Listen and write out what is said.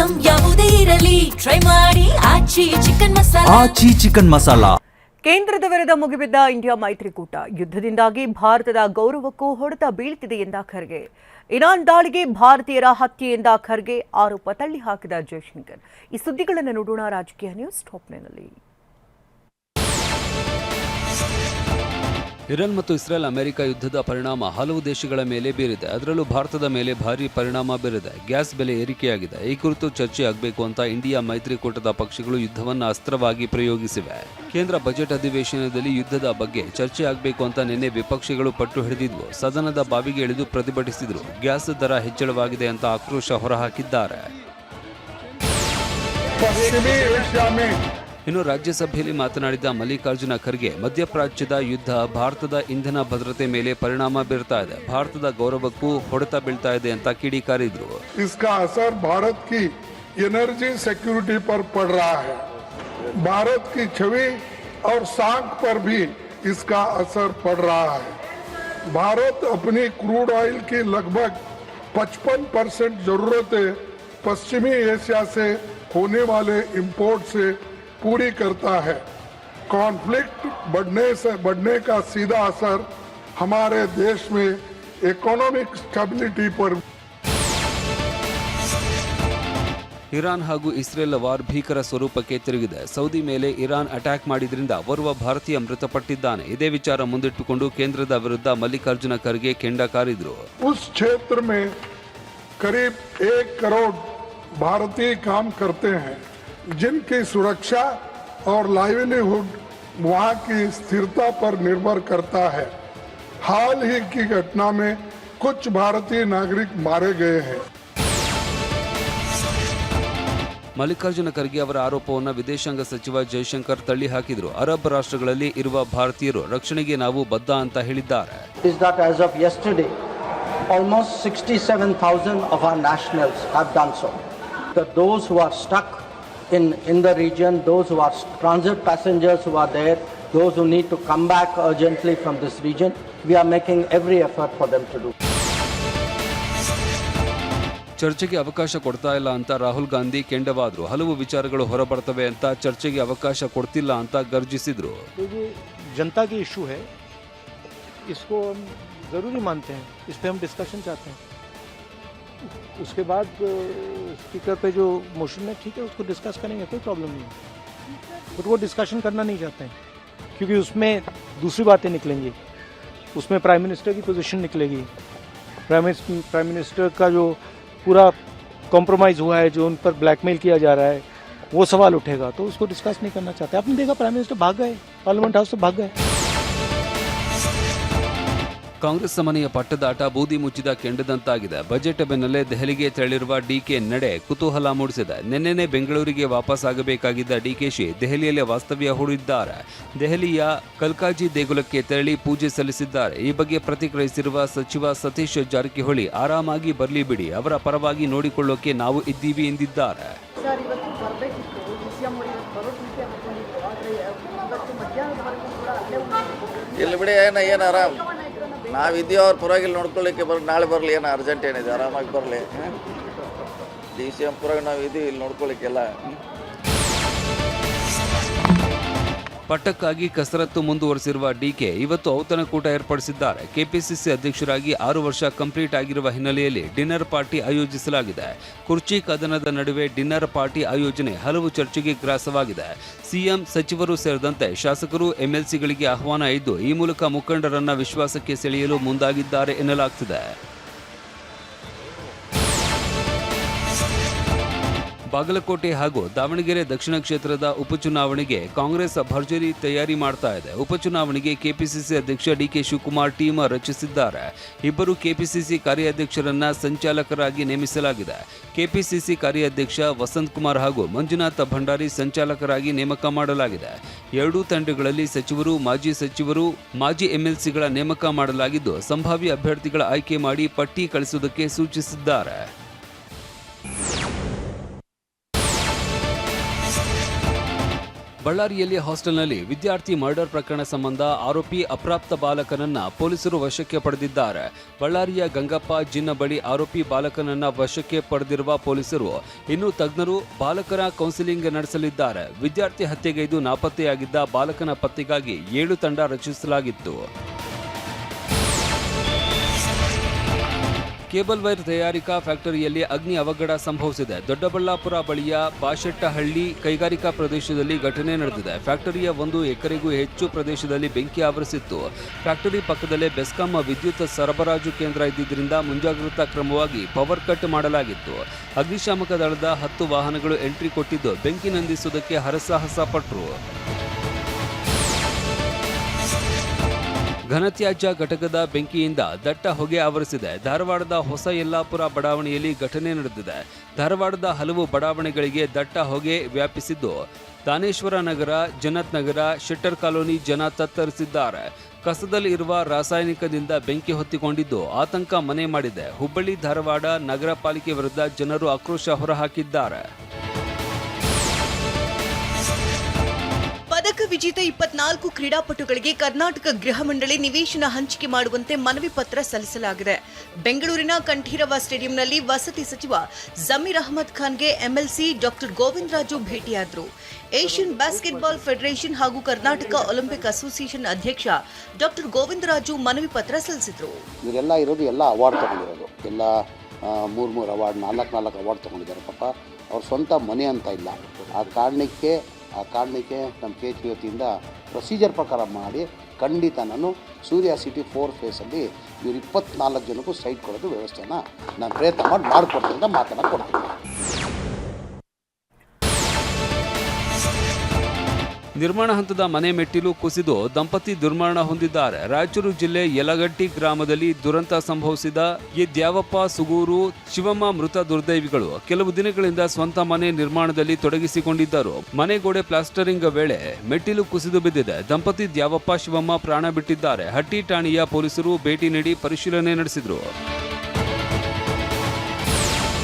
Item ಯಾವುದೇ ಇರಲಿ try ಮಾಡಿ ಆಚಿ ಚಿಕನ್ ಮಸಾಲಾ. ಕೇಂದ್ರದ ವಿರುದ್ಧ ಮುಗಿಬಿದ್ದ ಇಂಡಿಯಾ ಮೈತ್ರಿಕೂಟ ಯುದ್ಧದಿಂದಾಗಿ ಭಾರತದ ಗೌರವಕ್ಕೂ ಹೊಡೆತ ಬೀಳ್ತಿದೆ ಎಂದ ಖರ್ಗೆ. ಇರಾನ್ ದಾಳಿಗೆ ಭಾರತೀಯರ ಹತ್ಯೆ ಎಂದ ಖರ್ಗೆ ಆರೋಪ ತಳ್ಳಿ ಹಾಕಿದ ಜೈಶಂಕರ್. ಈ ಸುದ್ದಿಗಳನ್ನು ನೋಡೋಣ ರಾಜಕೀಯ ನ್ಯೂಸ್ ಟಾಪ್ನಲ್ಲಿ. ಇರಾನ್ ಮತ್ತು ಇಸ್ರೇಲ್ ಅಮೆರಿಕ ಯುದ್ಧದ ಪರಿಣಾಮ ಹಲವು ದೇಶಗಳ ಮೇಲೆ ಬೀರಿದೆ. ಅದರಲ್ಲೂ ಭಾರತದ ಮೇಲೆ ಭಾರೀ ಪರಿಣಾಮ ಬೀರಿದೆ. ಗ್ಯಾಸ್ ಬೆಲೆ ಏರಿಕೆಯಾಗಿದೆ. ಈ ಕುರಿತು ಚರ್ಚೆ ಆಗಬೇಕು ಅಂತ ಇಂಡಿಯಾ ಮೈತ್ರಿಕೂಟದ ಪಕ್ಷಗಳು ಯುದ್ಧವನ್ನು ಅಸ್ತ್ರವಾಗಿ ಪ್ರಯೋಗಿಸಿವೆ. ಕೇಂದ್ರ ಬಜೆಟ್ ಅಧಿವೇಶನದಲ್ಲಿ ಯುದ್ಧದ ಬಗ್ಗೆ ಚರ್ಚೆ ಆಗಬೇಕು ಅಂತ ನಿನ್ನೆ ವಿಪಕ್ಷಗಳು ಪಟ್ಟು ಹಿಡಿದಿದ್ವು. ಸದನದ ಬಾವಿಗೆ ಇಳಿದು ಪ್ರತಿಭಟಿಸಿದ್ರು. ಗ್ಯಾಸ್ ದರ ಹೆಚ್ಚಳವಾಗಿದೆ ಅಂತ ಆಕ್ರೋಶ ಹೊರಹಾಕಿದ್ದಾರೆ. ಇನ್ನು ರಾಜ್ಯಸಭೆಯಲ್ಲಿ ಮಾತನಾಡಿದ ಮಲ್ಲಿಕಾರ್ಜುನ ಖರ್ಗೆ, ಮಧ್ಯಪ್ರಾಚ್ಯದ ಯುದ್ಧ ಭಾರತದ ಇಂಧನ ಭದ್ರತೆ ಮೇಲೆ ಪರಿಣಾಮ ಬೀರ್ತಾ ಇದೆ, ಭಾರತದ ಗೌರವಕ್ಕೂ ಹೊಡೆತ ಬೀಳ್ತಾ ಇದೆ ಅಂತ ಕಿಡಿಕಾರಿದ್ರು. इसका असर भारत की एनर्जी सिक्योरिटी पर पड़ रहा है. भारत की छवि और साख पर भी इसका असर पड़ रहा है. भारत अपनी क्रूड ऑयल की लगभग 55% जरूरतें पश्चिमी एशिया से होने वाले इंपोर्ट से पूरी करता है. कॉन्फ्लिक्ट बढ़ने का सीधा असर हमारे देश में इकोनॉमिक स्टेबिलिटी पर. ಇರಾನ್ ಹಾಗೂ ಇಸ್ರೇಲ್ ವಾರ್ ಭೀಕರ ಸ್ವರೂಪಕ್ಕೆ ತಿರುಗಿದೆ. ಸೌದಿ ಮೇಲೆ ಇರಾನ್ ಅಟ್ಯಾಕ್ ಮಾಡಿದ್ರಿಂದ ಓರ್ವ ಭಾರತೀಯ ಮೃತಪಟ್ಟಿದ್ದಾನೆ. ಇದೇ ವಿಚಾರ ಮುಂದಿಟ್ಟುಕೊಂಡು ಕೇಂದ್ರದ ವಿರುದ್ಧ ಮಲ್ಲಿಕಾರ್ಜುನ ಖರ್ಗೆ ಕೆಂಡ ಕಾರಿದ್ರು. उस क्षेत्र में करीब 1 करोड़ भारतीय काम करते हैं, जिनकी सुरक्षा और लाइवलीहुड वहां की स्थिरता पर निर्भर करता है. हाल ही की घटना में कुछ भारतीय नागरिक मारे गए हैं. ಮಲ್ಲಿಕಾರ್ಜುನ ಖರ್ಗೆ ಅವರ ಆರೋಪವನ್ನು ವಿದೇಶಾಂಗ ಸಚಿವ ಜೈಶಂಕರ್ ತಳ್ಳಿ ಹಾಕಿದ್ರು. ಅರಬ್ ರಾಷ್ಟ್ರಗಳಲ್ಲಿ ಇರುವ ಭಾರತೀಯರು ರಕ್ಷಣೆಗೆ ನಾವು ಬದ್ಧ ಅಂತ ಹೇಳಿದ್ದಾರೆ. As of yesterday, almost 67,000 of our nationals have done so. Those who are stuck in the region, those who are transit passengers who are there, those who need to come back urgently from this region, we are making every effort for them to do. ಚರ್ಚೆಗೆ ಅವಕಾಶ ಕೊಡ್ತಾ ಇಲ್ಲ ಅಂತ ರಾಹುಲ್ ಗಾಂಧಿ ಕೆಂಡವಾದ್ರು. ಹಲವು ವಿಚಾರಗಳು ಹೊರಬರ್ತವೆ ಅಂತ ಚರ್ಚೆಗೆ ಅವಕಾಶ ಕೊಡ್ತಿಲ್ಲ ಅಂತ ಗರ್ಜಿಸಿದ್ರು. जनता की इशू है, इसको हम ज़रूरी मानते हैं, इस पर हम डिस्कशन चाहते हैं. उसके बाद स्पीकर पे जो मोशन है ठीक है, उसको डिस्कस करेंगे, कोई प्रॉब्लम नहीं है. बट वो डिस्कशन करना नहीं चाहते हैं क्योंकि उसमें दूसरी बातें निकलेंगी. उसमें प्राइम मिनिस्टर की पोजीशन निकलेगी. प्राइम मिनिस्टर का जो पूरा कॉम्प्रोमाइज़ हुआ है, जो उन पर ब्लैकमेल किया जा रहा है, वो सवाल उठेगा. तो उसको डिस्कस नहीं करना चाहते. आपने देखा प्राइम मिनिस्टर भाग गए, पार्लियामेंट हाउस से भाग गए. ಕಾಂಗ್ರೆಸ್ ಮನೆಯ ಪಟ್ಟದಾಟ ಬೂದಿ ಮುಚ್ಚಿದ ಕೆಂಡದಂತಾಗಿದೆ. ಬಜೆಟ್ ಬೆನ್ನಲ್ಲೇ ದೆಹಲಿಗೆ ತೆರಳಿರುವ ಡಿಕೆ ನಡೆ ಕುತೂಹಲ ಮೂಡಿಸಿದೆ. ನಿನ್ನೆನೇ ಬೆಂಗಳೂರಿಗೆ ವಾಪಸ್ ಆಗಬೇಕಾಗಿದ್ದ ಡಿಕೆಶಿ ದೆಹಲಿಯಲ್ಲೇ ವಾಸ್ತವ್ಯ ಹೂಡಿದ್ದಾರೆ. ದೆಹಲಿಯ ಕಲ್ಕಾಜಿ ದೇಗುಲಕ್ಕೆ ತೆರಳಿ ಪೂಜೆ ಸಲ್ಲಿಸಿದ್ದಾರೆ. ಈ ಬಗ್ಗೆ ಪ್ರತಿಕ್ರಿಯಿಸಿರುವ ಸಚಿವ ಸತೀಶ್ ಜಾರಕಿಹೊಳಿ, ಆರಾಮಾಗಿ ಬರ್ಲಿ ಬಿಡಿ, ಅವರ ಪರವಾಗಿ ನೋಡಿಕೊಳ್ಳೋಕೆ ನಾವು ಇದ್ದೀವಿ ಎಂದಿದ್ದಾರೆ. ಇಲ್ಲಿ ಬಿಡಿ, ಏನು ಆರಾಮ್, ನಾವಿದ್ದೀವಿ, ಅವ್ರ ಪರವಾಗಿ ನೋಡ್ಕೊಳ್ಳಿಕ್ಕೆ ನಾಳೆ ಬರಲಿ, ಏನು ಅರ್ಜೆಂಟ್ ಏನಿದೆ, ಆರಾಮಾಗಿ ಬರಲಿ. DC ಪರವಾಗಿ ನಾವು ಇದ್ದೀವಿ, ಇಲ್ಲಿ ನೋಡ್ಕೊಳ್ಳಿಕ್ಕೆಲ್ಲ. ಪಟ್ಟಕ್ಕಾಗಿ ಕಸರತ್ತು ಮುಂದುವರೆಸಿರುವ ಡಿಕೆ ಇವತ್ತು ಔತಣಕೂಟ ಏರ್ಪಡಿಸಿದ್ದಾರೆ. ಕೆಪಿಸಿಸಿ ಅಧ್ಯಕ್ಷರಾಗಿ 6 ವರ್ಷ ಕಂಪ್ಲೀಟ್ ಆಗಿರುವ ಹಿನ್ನೆಲೆಯಲ್ಲಿ ಡಿನ್ನರ್ ಪಾರ್ಟಿ ಆಯೋಜಿಸಲಾಗಿದೆ. ಕುರ್ಚಿ ಕದನದ ನಡುವೆ ಡಿನ್ನರ್ ಪಾರ್ಟಿ ಆಯೋಜನೆ ಹಲವು ಚರ್ಚೆಗೆ ಗ್ರಾಸವಾಗಿದೆ. ಸಿಎಂ, ಸಚಿವರು ಸೇರಿದಂತೆ ಶಾಸಕರು, ಎಂಎಲ್ಸಿಗಳಿಗೆ ಆಹ್ವಾನ ಇದ್ದು ಈ ಮೂಲಕ ಮುಖಂಡರನ್ನ ವಿಶ್ವಾಸಕ್ಕೆ ಸೆಳೆಯಲು ಮುಂದಾಗಿದ್ದಾರೆ ಎನ್ನಲಾಗ್ತಿದೆ. ಬಾಗಲಕೋಟೆ ಹಾಗೂ ದಾವಣಗೆರೆ ದಕ್ಷಿಣ ಕ್ಷೇತ್ರದ ಉಪಚುನಾವಣೆಗೆ ಕಾಂಗ್ರೆಸ್ ಭರ್ಜರಿ ತಯಾರಿ ಮಾಡ್ತಾ ಇದೆ. ಉಪಚುನಾವಣೆಗೆ ಕೆಪಿಸಿಸಿ ಅಧ್ಯಕ್ಷ ಡಿಕೆ ಶಿವಕುಮಾರ್ ಟೀಮ್ ರಚಿಸಿದ್ದಾರೆ. ಇಬ್ಬರು ಕೆಪಿಸಿಸಿ ಕಾರ್ಯಾಧ್ಯಕ್ಷರನ್ನ ಸಂಚಾಲಕರಾಗಿ ನೇಮಿಸಲಾಗಿದೆ. ಕೆಪಿಸಿಸಿ ಕಾರ್ಯಾಧ್ಯಕ್ಷ ವಸಂತ್ ಕುಮಾರ್ ಹಾಗೂ ಮಂಜುನಾಥ್ ಭಂಡಾರಿ ಸಂಚಾಲಕರಾಗಿ ನೇಮಕ ಮಾಡಲಾಗಿದೆ. ಎರಡೂ ತಂಡಗಳಲ್ಲಿ ಸಚಿವರು, ಮಾಜಿ ಎಂಎಲ್ಸಿಗಳ ನೇಮಕ ಮಾಡಲಾಗಿದ್ದು ಸಂಭಾವ್ಯ ಅಭ್ಯರ್ಥಿಗಳ ಆಯ್ಕೆ ಮಾಡಿ ಪಟ್ಟಿ ಕಳಿಸುವುದಕ್ಕೆ ಸೂಚಿಸಿದ್ದಾರೆ. ಬಳ್ಳಾರಿಯಲ್ಲಿ ಹಾಸ್ಟೆಲ್ನಲ್ಲಿ ವಿದ್ಯಾರ್ಥಿ ಮರ್ಡರ್ ಪ್ರಕರಣ ಸಂಬಂಧ ಆರೋಪಿ ಅಪ್ರಾಪ್ತ ಬಾಲಕನನ್ನ ಪೊಲೀಸರು ವಶಕ್ಕೆ ಪಡೆದಿದ್ದಾರೆ. ಬಳ್ಳಾರಿಯ ಗಂಗಪ್ಪ ಜಿನ್ನ ಬಳಿ ಆರೋಪಿ ಬಾಲಕನನ್ನ ವಶಕ್ಕೆ ಪಡೆದಿರುವ ಪೊಲೀಸರು ಇನ್ನು ತಜ್ಞರು ಬಾಲಕರ ಕೌನ್ಸಿಲಿಂಗ್ ನಡೆಸಲಿದ್ದಾರೆ. ವಿದ್ಯಾರ್ಥಿ ಹತ್ಯೆಗೈದು ನಾಪತ್ತೆಯಾಗಿದ್ದ ಬಾಲಕನ ಪತ್ತೆಗಾಗಿ 7 ತಂಡ ರಚಿಸಲಾಗಿತ್ತು. ಕೇಬಲ್ ವೈರ್ ತಯಾರಿಕಾ ಫ್ಯಾಕ್ಟರಿಯಲ್ಲಿ ಅಗ್ನಿ ಅವಘಡ ಸಂಭವಿಸಿದೆ. ದೊಡ್ಡಬಳ್ಳಾಪುರ ಬಳಿಯ ಬಾಶೆಟ್ಟಹಳ್ಳಿ ಕೈಗಾರಿಕಾ ಪ್ರದೇಶದಲ್ಲಿ ಘಟನೆ ನಡೆದಿದೆ. ಫ್ಯಾಕ್ಟರಿಯ 1 ಎಕರೆಗೂ ಹೆಚ್ಚು ಪ್ರದೇಶದಲ್ಲಿ ಬೆಂಕಿ ಆವರಿಸಿತ್ತು. ಫ್ಯಾಕ್ಟರಿ ಪಕ್ಕದಲ್ಲೇ ಬೆಸ್ಕಾಂ ವಿದ್ಯುತ್ ಸರಬರಾಜು ಕೇಂದ್ರ ಇದ್ದಿದ್ದರಿಂದ ಮುಂಜಾಗ್ರತಾ ಕ್ರಮವಾಗಿ ಪವರ್ ಕಟ್ ಮಾಡಲಾಗಿತ್ತು. ಅಗ್ನಿಶಾಮಕ ದಳದ 10 ವಾಹನಗಳು ಎಂಟ್ರಿ ಕೊಟ್ಟಿದ್ದು ಬೆಂಕಿ ನಂದಿಸುವುದಕ್ಕೆ ಹರಸಾಹಸ ಪಟ್ಟರು. ಘನತ್ಯಾಜ್ಯ ಘಟಕದ ಬೆಂಕಿಯಿಂದ ದಟ್ಟ ಹೊಗೆ ಆವರಿಸಿದೆ. ಧಾರವಾಡದ ಹೊಸ ಯಲ್ಲಾಪುರ ಬಡಾವಣೆಯಲ್ಲಿ ಘಟನೆ ನಡೆದಿದೆ. ಧಾರವಾಡದ ಹಲವು ಬಡಾವಣೆಗಳಿಗೆ ದಟ್ಟ ಹೊಗೆ ವ್ಯಾಪಿಸಿದ್ದು ದಾನೇಶ್ವರ ನಗರ, ಜನತ್ ನಗರ, ಶೆಟ್ಟರ್ ಕಾಲೋನಿ ಜನ ತತ್ತರಿಸಿದ್ದಾರೆ. ಕಸದಲ್ಲಿ ಇರುವ ರಾಸಾಯನಿಕದಿಂದ ಬೆಂಕಿ ಹೊತ್ತಿಕೊಂಡಿದ್ದು ಆತಂಕ ಮನೆ ಮಾಡಿದೆ. ಹುಬ್ಬಳ್ಳಿ ಧಾರವಾಡ ನಗರ ಪಾಲಿಕೆ ವಿರುದ್ಧ ಜನರು ಆಕ್ರೋಶ ಹೊರಹಾಕಿದ್ದಾರೆ. ಪದಕ ವಿಜೇತ 24 ಕ್ರೀಡಾಪಟುಗಳಿಗೆ ಕರ್ನಾಟಕ ಗೃಹ ಮಂಡಳಿ ನಿವೇಶನ ಹಂಚಿಕೆ ಮಾಡುವಂತೆ ಮನವಿ ಪತ್ರ ಸಲ್ಲಿಸಲಾಗಿದೆ. ಬೆಂಗಳೂರಿನ ಕಂಠೀರವ ಸ್ಟೇಡಿಯಂನಲ್ಲಿ ವಸತಿ ಸಚಿವ ಜಮೀರ್ ಅಹಮದ್ ಖಾನ್ಗೆ ಎಂಎಲ್ಸಿ ಡಾಕ್ಟರ್ ಗೋವಿಂದರಾಜು ಭೇಟಿಯಾದರು. ಏಷ್ಯನ್ ಬ್ಯಾಸ್ಕೆಟ್ಬಾಲ್ ಫೆಡರೇಷನ್ ಹಾಗೂ ಕರ್ನಾಟಕ ಒಲಿಂಪಿಕ್ ಅಸೋಸಿಯೇಷನ್ ಅಧ್ಯಕ್ಷ ಡಾಕ್ಟರ್ ಗೋವಿಂದರಾಜು ಮನವಿ ಪತ್ರ ಸಲ್ಲಿಸಿದರು. ಇವರೆಲ್ಲ ಇರೋದು ಎಲ್ಲ ಅವಾರ್ಡ್ ತಗೊಂಡಿರೋದು, ಎಲ್ಲ 3 ಅವಾರ್ಡ್ 4 ಅವಾರ್ಡ್ ತಗೊಂಡಿದ್ದಾರೆ. ಪಾಪ ಅವ್ರ ಸ್ವಂತ ಮನೆ ಅಂತ ಇಲ್ಲ. ಆ ಕಾರಣಕ್ಕೆ ನಮ್ಮ KHP ವತಿಯಿಂದ ಪ್ರೊಸೀಜರ್ ಪ್ರಕಾರ ಮಾಡಿ ಖಂಡಿತ ನಾನು ಸೂರ್ಯ ಸಿಟಿ 4 ಫೇಸಲ್ಲಿ ಇವರು 24 ಜನಕ್ಕೂ ಸೈಟ್ ಕೊಡೋದು ವ್ಯವಸ್ಥೆನ ನಾನು ಪ್ರಯತ್ನ ಮಾಡಿಕೊಡ್ತೀನಿ ಅಂತ ಮಾತನ್ನು ಕೊಡ್ತೀನಿ. ನಿರ್ಮಾಣ ಹಂತದ ಮನೆ ಮೆಟ್ಟಿಲು ಕುಸಿದು ದಂಪತಿ ದುರ್ಮರಣ ಹೊಂದಿದ್ದಾರೆ. ರಾಯಚೂರು ಜಿಲ್ಲೆ ಯಲಗಟ್ಟಿ ಗ್ರಾಮದಲ್ಲಿ ದುರಂತ ಸಂಭವಿಸಿದ ದ್ಯಾವಪ್ಪ ಸುಗೂರು ಶಿವಮ್ಮ ಮೃತ ದುರ್ದೈವಿಗಳು ಕೆಲವು ದಿನಗಳಿಂದ ಸ್ವಂತ ಮನೆ ನಿರ್ಮಾಣದಲ್ಲಿ ತೊಡಗಿಸಿಕೊಂಡಿದ್ದರು. ಮನೆ ಗೋಡೆ ಪ್ಲಾಸ್ಟರಿಂಗ್ ವೇಳೆ ಮೆಟ್ಟಿಲು ಕುಸಿದು ಬಿದ್ದಿದೆ. ದಂಪತಿ ದ್ಯಾವಪ್ಪ ಶಿವಮ್ಮ ಪ್ರಾಣ ಬಿಟ್ಟಿದ್ದಾರೆ. ಹಟ್ಟಿ ಠಾಣೆಯ ಪೊಲೀಸರು ಭೇಟಿ ನೀಡಿ ಪರಿಶೀಲನೆ ನಡೆಸಿದರು.